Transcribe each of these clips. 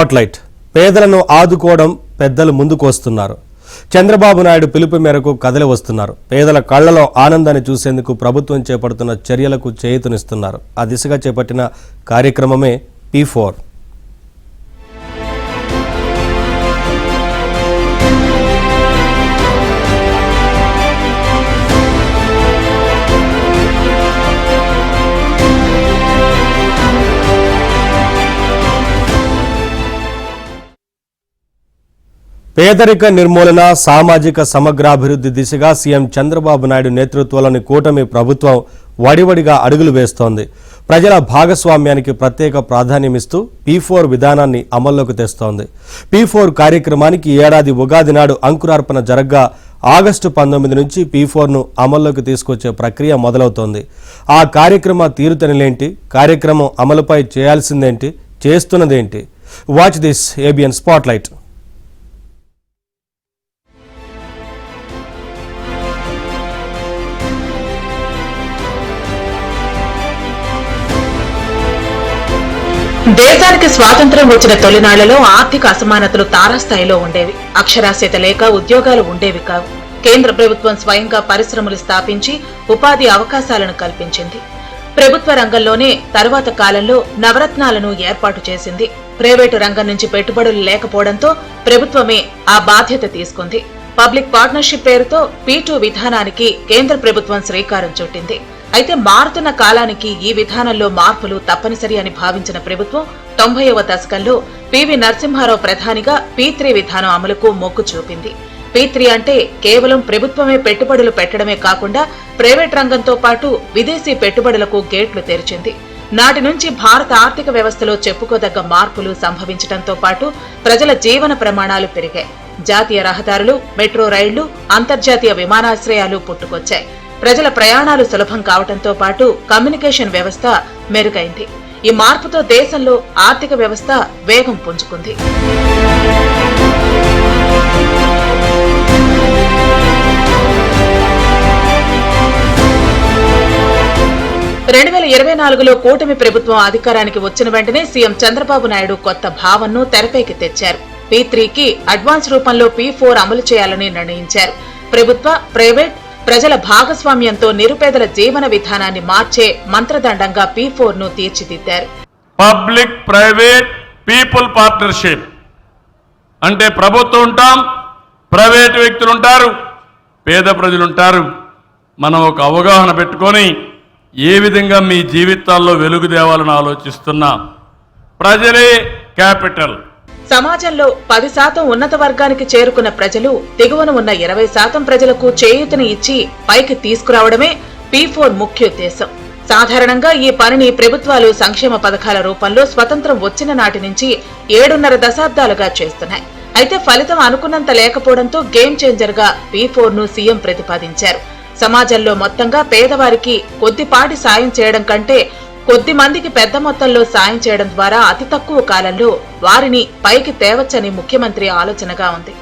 Spotlight పేదలను ఆదుకోవడం పెద్దలు ముందుకు వస్తున్నారు. చంద్రబాబు నాయుడు పిలుపు మేరకు కదలి వస్తున్నారు. పేదల కళ్లలో ఆనందాన్ని చూసేందుకు ప్రభుత్వం చేపడుతున్న చర్యలకు చేయూతనిస్తున్నారు. ఆ దిశగా చేపట్టిన కార్యక్రమమే P4. పేదరిక నిర్మూలన, సామాజిక సమగ్రాభివృద్ధి దిశగా సీఎం చంద్రబాబు నాయుడు నేతృత్వంలోని కూటమి ప్రభుత్వం వడివడిగా అడుగులు వేస్తోంది. ప్రజల భాగస్వామ్యానికి ప్రత్యేక ప్రాధాన్యమిస్తూ P4 విధానాన్ని అమల్లోకి తెస్తోంది. P4 కార్యక్రమానికి ఏడాది ఉగాది నాడు అంకురార్పణ జరగ్గా ఆగస్టు 19 నుంచి P4ను అమల్లోకి తీసుకొచ్చే ప్రక్రియ మొదలవుతోంది. ఆ కార్యక్రమ తీరుతెన్నులేంటి, కార్యక్రమం అమలుపై చేయాల్సిందేంటి, చేస్తున్నదేంటి? Watch this ABN spotlight. దేశానికి స్వాతంత్ర్యం వచ్చిన తొలినాళ్లలో ఆర్థిక అసమానతలు తారాస్థాయిలో ఉండేవి. అక్షరాస్యత లేక ఉద్యోగాలు ఉండేవి కావు. కేంద్ర ప్రభుత్వం స్వయంగా పరిశ్రమలు స్థాపించి ఉపాధి అవకాశాలను కల్పించింది. ప్రభుత్వ రంగంలోనే తరువాత కాలంలో నవరత్నాలను ఏర్పాటు చేసింది. ప్రైవేటు రంగం నుంచి పెట్టుబడులు లేకపోవడంతో ప్రభుత్వమే ఆ బాధ్యత తీసుకుంది. పబ్లిక్ పార్ట్నర్షిప్ పేరుతో P2 విధానానికి కేంద్ర ప్రభుత్వం శ్రీకారం చుట్టింది. అయితే మారుతున్న కాలానికి ఈ విధానంలో మార్పులు తప్పనిసరి అని భావించిన ప్రభుత్వం 90వ దశకంలో పివి నరసింహారావు ప్రధానిగా P3 విధానం అమలుకు మొగ్గు చూపింది. P3 అంటే కేవలం ప్రభుత్వమే పెట్టుబడులు పెట్టడమే కాకుండా ప్రైవేట్ రంగంతో పాటు విదేశీ పెట్టుబడులకు గేట్లు తెరిచింది. నాటి నుంచి భారత ఆర్థిక వ్యవస్థలో చెప్పుకోదగ్గ మార్పులు సంభవించడంతో పాటు ప్రజల జీవన ప్రమాణాలు పెరిగాయి. జాతీయ రహదారులు, మెట్రో రైళ్లు, అంతర్జాతీయ విమానాశ్రయాలు పుట్టుకొచ్చాయి. ప్రజల ప్రయాణాలు సులభం కావడంతో పాటు కమ్యూనికేషన్ వ్యవస్థ మెరుగైంది. ఈ మార్పుతో దేశంలో ఆర్థిక వ్యవస్థ వేగం పుంజుకుంది. 2024లో కూటమి ప్రభుత్వం అధికారానికి వచ్చిన వెంటనే సీఎం చంద్రబాబు నాయుడు కొత్త భావనను తెరపైకి తెచ్చారు. P3కి అడ్వాన్స్ రూపంలో P4 అమలు చేయాలని నిర్ణయించారు. ప్రభుత్వ, ప్రైవేట్, ప్రజల భాగస్వామ్యంతో నిరుపేదల జీవన విధానాన్ని మార్చే మంత్రదండంగా P4ను తీర్చిదిద్దారు. పబ్లిక్ ప్రైవేట్ పీపుల్ పార్ట్నర్షిప్ అంటే ప్రభుత్వం ఉంటాం, ప్రైవేట్ వ్యక్తులు ఉంటారు, పేద ప్రజలు ఉంటారు. మనం ఒక అవగాహన పెట్టుకొని ఏ విధంగా మీ జీవితాల్లో వెలుగు తేవాలని ఆలోచిస్తున్నాం. ప్రజలే క్యాపిటల్. సమాజంలో 10% ఉన్నత వర్గానికి చేరుకున్న ప్రజలు, దిగువన ఉన్న 20% ప్రజలకు చేయూతని ఇచ్చి పైకి తీసుకురావడమే P4 ముఖ్యోద్దేశం. సాధారణంగా ఈ పనిని ప్రభుత్వాలు సంక్షేమ పథకాల రూపంలో స్వతంత్రం వచ్చిన నాటి నుంచి 7.5 దశాబ్దాలుగా చేస్తున్నాయి. అయితే ఫలితం అనుకున్నంత లేకపోవడంతో గేమ్ చేంజర్ గా P4ను సీఎం ప్రతిపాదించారు. సమాజంలో మొత్తంగా పేదవారికి కొద్దిపాటి సాయం చేయడం కంటే కొద్ది మందికి పెద్ద మొత్తంలో సాయం చేయడం ద్వారా అతి తక్కువ కాలంలో వారిని పైకి తేవచ్చని ముఖ్యమంత్రి ఆలోచనగా ఉంది.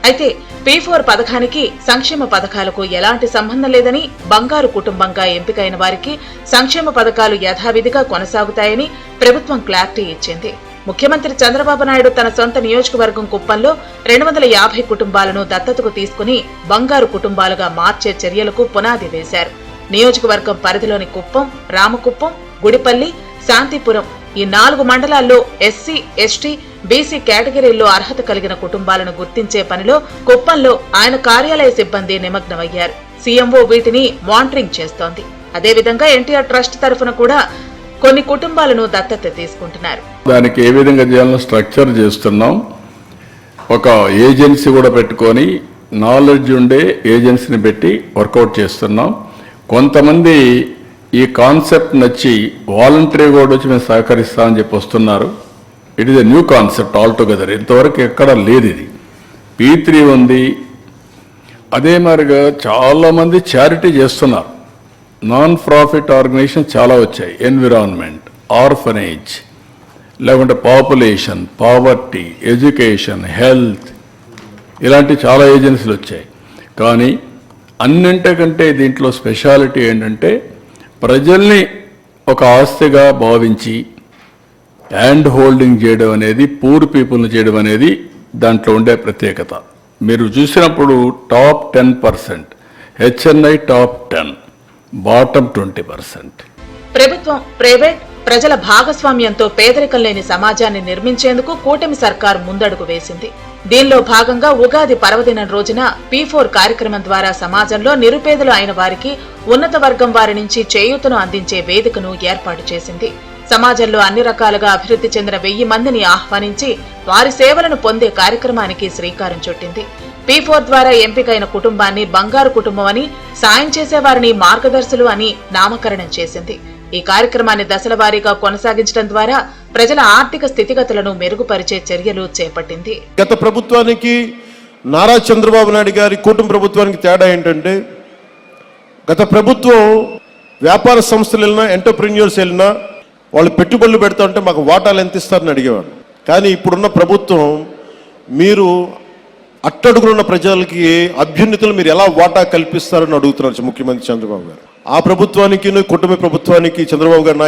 అయితే P4 పథకానికి సంక్షేమ పథకాలకు ఎలాంటి సంబంధం లేదని, బంగారు కుటుంబంగా ఎంపికైన వారికి సంక్షేమ పథకాలు యథావిధిగా కొనసాగుతాయని ప్రభుత్వం క్లారిటీ ఇచ్చింది. ముఖ్యమంత్రి చంద్రబాబు నాయుడు తన సొంత నియోజకవర్గం కుప్పంలో 250 కుటుంబాలను దత్తతకు తీసుకుని బంగారు కుటుంబాలుగా మార్చే చర్యలకు పునాది వేశారు. నియోజకవర్గం పరిధిలోని కుప్పం, రామకుప్పం, గుడిపల్లి, శాంతిపురం ఈ 4 మండలాల్లో ఎస్సీ, ఎస్టీ, బీసీ కేటగిరీల్లో అర్హత కలిగిన కుటుంబాలను గుర్తించే పనిలో కుప్పంలో ఆయన కార్యాలయ సిబ్బంది నిమగ్నమయ్యారు. సీఎంఓ వీటిని మానిటరింగ్ చేస్తోంది. అదేవిధంగా ఎన్టీఆర్ ట్రస్ట్ తరఫున కూడా కొన్ని కుటుంబాలను దత్తత తీసుకుంటున్నారు. దానికి ఏ విధంగా చేయాలని స్ట్రక్చర్ చేస్తున్నాం. ఒక ఏజెన్సీ కూడా పెట్టుకొని నాలెడ్జ్ ఉండే ఏజెన్సీని పెట్టి వర్కౌట్ చేస్తున్నాం. కొంతమంది ఈ కాన్సెప్ట్ నచ్చి వాలంటరీ కూడా వచ్చి మేము సహకరిస్తామని చెప్పి వస్తున్నారు. It is a new concept all together. ఇంతవరకు ఎక్కడ లేదు. ఇది P3 ఉంది. అదే మరిగా చాలామంది చారిటీ చేస్తున్నారు. నాన్ ప్రాఫిట్ ఆర్గనైజేషన్ చాలా వచ్చాయి. ఎన్విరాన్మెంట్, ఆర్ఫనేజ్, లేకుంటే పాపులేషన్, పావర్టీ, ఎడ్యుకేషన్, హెల్త్ ఇలాంటి చాలా ఏజెన్సీలు వచ్చాయి. కానీ అన్నింటికంటే దీంట్లో స్పెషాలిటీ ఏంటంటే ప్రజల్ని ఒక ఆస్తిగా భావించి హ్యాండ్ హోల్డింగ్ చేయడం అనేది పూర్ పీపుల్ని చేయడం అనేది దాంట్లో ఉండే ప్రత్యేకత. మీరు చూసినప్పుడు టాప్ 10%, హెచ్ఎన్ఐ టాప్ 10, బాటమ్ 20%. ప్రభుత్వం, ప్రైవేట్, ప్రజల భాగస్వామ్యంతో పేదరికం లేని సమాజాన్ని నిర్మించేందుకు కూటమి సర్కార్ ముందడుగు వేసింది. దీనిలో భాగంగా ఉగాది పర్వదినం రోజున P4 కార్యక్రమం ద్వారా సమాజంలో నిరుపేదలు అయిన వారికి ఉన్నత వర్గం వారి నుంచి చేయూతను అందించే వేదికను ఏర్పాటు చేసింది. సమాజంలో అన్ని రకాలుగా అభివృద్ధి చెందిన 1000 మందిని ఆహ్వానించి వారి సేవలను పొందే కార్యక్రమానికి శ్రీకారం చుట్టింది. P4 ద్వారా ఎంపికైన కుటుంబాన్ని బంగారు కుటుంబం అని, సాయం చేసేవారిని మార్గదర్శులు అని నామకరణం చేసింది. ఈ కార్యక్రమాన్ని దశల వారీగా కొనసాగించడం ద్వారా ప్రజల ఆర్థిక స్థితిగతులను మెరుగుపరిచే చర్యలు చేపట్టింది. గత ప్రభుత్వానికి, నారా చంద్రబాబు నాయుడు గారి కూటమి ప్రభుత్వానికి తేడా ఏంటంటే, గత ప్రభుత్వం వ్యాపార సంస్థలు వెళ్ళినా, ఎంటర్ప్రెన్యూర్స్ వెళ్ళినా వాళ్ళు పెట్టుబడులు పెడతా ఉంటే మాకు వాటాలు ఎంత ఇస్తారని అడిగేవాడు. కానీ ఇప్పుడున్న ప్రభుత్వం మీరు అట్టడుగునున్న ప్రజలకి అభ్యున్నతులు మీరు ఎలా వాటా కల్పిస్తారని అడుగుతున్నారు ముఖ్యమంత్రి చంద్రబాబు గారు. ఆ ప్రభుత్వానికి, కూటమి ప్రభుత్వానికి, చంద్రబాబు గారి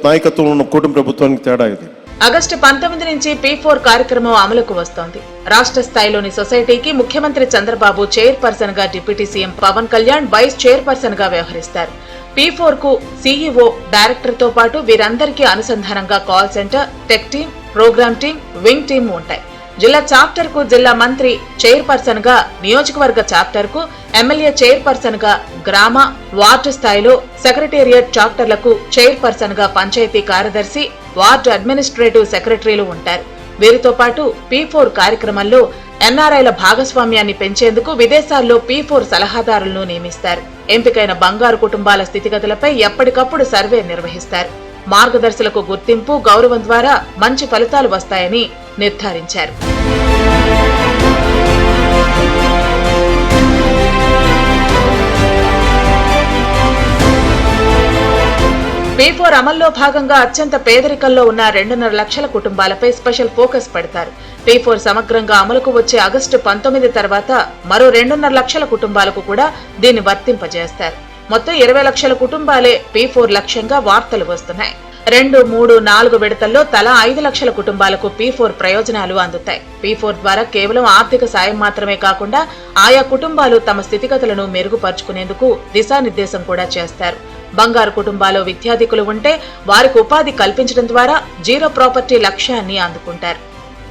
నాయకత్వంలో ఉన్న కూటమి ప్రభుత్వానికి తేడా ఇది. ఆగస్టు 19 నుంచి P4 కార్యక్రమం అమలుకు వస్తోంది. రాష్ట్ర స్థాయిలోని సొసైటీకి ముఖ్యమంత్రి చంద్రబాబు చైర్పర్సన్ గా, deputy CM Pawan Kalyan vice chairperson గా వ్యవహరిస్తారు. P4 కు CEO, డైరెక్టర్ తో పాటు వీరందరికీ అనుసంధానంగా call centre, tech team, programme team, wing team ఉంటాయి. జిల్లా చాప్టర్ కు జిల్లా మంత్రి చైర్పర్సన్ గా, నియోజకవర్గ చాప్టర్ కు ఎమ్మెల్యే చైర్పర్సన్ గా, గ్రామ, వార్డు స్థాయిలో సెక్రటేరియట్ చాప్టర్లకు చైర్పర్సన్ గా పంచాయతీ కార్యదర్శి, వార్డు అడ్మినిస్ట్రేటివ్ సెక్రటరీలు ఉంటారు. వీరితో పాటు P4 కార్యక్రమంలో ఎన్ఆర్ఐల భాగస్వామ్యాన్ని పెంచేందుకు విదేశాల్లో P4 సలహాదారులను నియమిస్తారు. ఎంపికైన బంగారు కుటుంబాల స్థితిగతులపై ఎప్పటికప్పుడు సర్వే నిర్వహిస్తారు. మార్గదర్శులకు గుర్తింపు, గౌరవం ద్వారా మంచి ఫలితాలు వస్తాయని నిర్ధారించారు. P4 అమల్లో భాగంగా అత్యంత పేదరికంలో ఉన్న 2.5 లక్షల కుటుంబాలపై స్పెషల్ ఫోకస్ పెడతారు. P4 సమగ్రంగా అమలుకు వచ్చే ఆగస్టు 19 తర్వాత మరో 2.5 లక్షల కుటుంబాలకు కూడా దీన్ని వర్తింపజేస్తారు. మొత్తం 20 లక్షల కుటుంబాలే P4 లక్ష్యంగా వార్తలు వస్తున్నాయి. 2, 3, 4 విడతల్లో తలా 5 లక్షల కుటుంబాలకు P4 ప్రయోజనాలు అందుతాయి. P4 ద్వారా కేవలం ఆర్థిక సాయం మాత్రమే కాకుండా ఆయా కుటుంబాలు తమ స్థితిగతులను మెరుగుపరుచుకునేందుకు దిశానిర్దేశం కూడా చేస్తారు. బంగారు కుటుంబాల్లో విద్యార్థికులు ఉంటే వారికి ఉపాధి కల్పించడం ద్వారా జీరో ప్రాపర్టీ లక్ష్యాన్ని అందుకుంటారు.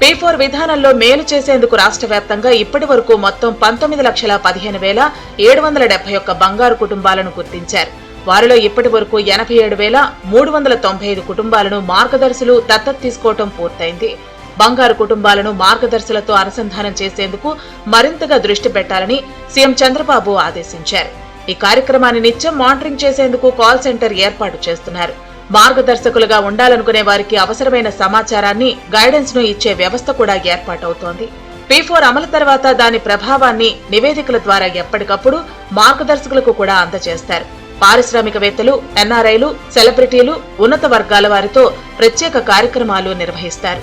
P4 విధానంలో మేలు చేసేందుకు రాష్ట్ర వ్యాప్తంగా ఇప్పటి వరకు మొత్తం 19,15,771 బంగారు కుటుంబాలను గుర్తించారు. వారిలో ఇప్పటి వరకు 87,395 కుటుంబాలను మార్గదర్శులు దత్తత తీసుకోవడం పూర్తయింది. బంగారు కుటుంబాలను మార్గదర్శులతో అనుసంధానం చేసేందుకు మరింతగా దృష్టి పెట్టాలని సీఎం చంద్రబాబు ఆదేశించారు. ఈ కార్యక్రమాన్ని నిత్యం మానిటరింగ్ చేసేందుకు కాల్ సెంటర్ ఏర్పాటు చేస్తున్నారు. మార్గదర్శకులుగా ఉండాలనుకునే వారికి అవసరమైన సమాచారాన్ని, గైడెన్స్ ను ఇచ్చే వ్యవస్థ కూడా ఏర్పాటవుతోంది. P4 అమలు తర్వాత దాని ప్రభావాన్ని నివేదికల ద్వారా ఎప్పటికప్పుడు మార్గదర్శకులకు కూడా అందజేస్తారు. పారిశ్రామికవేత్తలు, ఎన్ఆర్ఐలు, సెలబ్రిటీలు, ఉన్నత వర్గాల వారితో ప్రత్యేక కార్యక్రమాలు నిర్వహిస్తారు.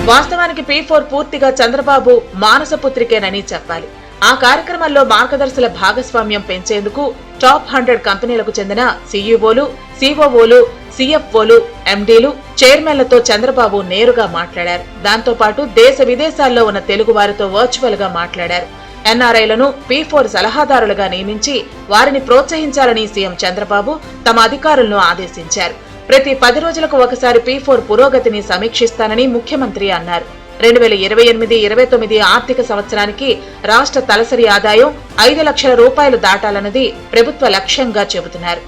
వాస్తవానికి P4 పూర్తిగా చంద్రబాబు మానసపుత్రికేనని చెప్పాలి. ఆ కార్యక్రమంలో మార్గదర్శుల భాగస్వామ్యం పెంచేందుకు టాప్ 100 కంపెనీలకు చెందిన CEOలు, COOలు, CFOలు, MDలు, చైర్మన్లతో చంద్రబాబు నేరుగా మాట్లాడారు. దాంతో పాటు దేశ విదేశాల్లో ఉన్న తెలుగు వారితో వర్చువల్ గా మాట్లాడారు. ఎన్ఆర్ఐలను P4 సలహాదారులుగా నియమించి వారిని ప్రోత్సహించాలని సీఎం చంద్రబాబు తమ అధికారులను ఆదేశించారు. ప్రతి 10 రోజులకు ఒకసారి P4 పురోగతిని సమీక్షిస్తానని ముఖ్యమంత్రి అన్నారు. 2028-29 ఆర్థిక సంవత్సరానికి రాష్ట్ర తలసరి ఆదాయం 5 లక్షల రూపాయలు దాటాలన్నది ప్రభుత్వ లక్ష్యంగా చెబుతున్నారు.